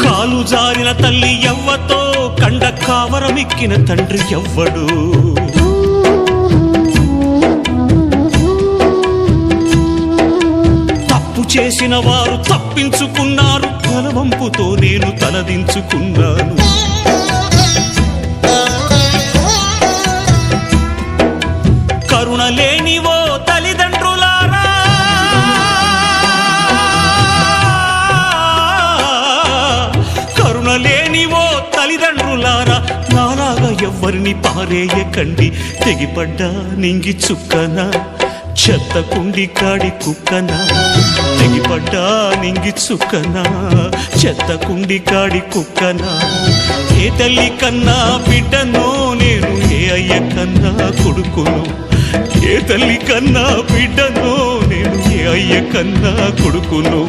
కాలు జారిన తల్లి ఎవ్వతో కండ కావరమిక్కిన తండ్రి ఎవ్వడు. తప్పు చేసిన వారు తప్పించుకున్నారు, తలవంపుతో నేను తలదించుకున్నాను. కరుణ లేనివో తల్లిదండ్రులారా, కరుణ లేనివో తల్లిదండ్రులారా, నాలాగా ఎవ్వరిని పారేయకండి. తెగిపడ్డా నింగి చుక్కనా, చెత్త కుండి కాడి కుక్కనా. తెగిపడ్డా నింగి చుక్కనా, చెత్త కుండి కాడి కుక్కనా. ఏ తల్లి కన్నా బిడ్డనో నేను, ఏ అయ్య కన్నా కొడుకును. ఏ తల్లి కన్నా బిడ్డనో నేను, ఏ అయ్య కన్నా కొడుకును.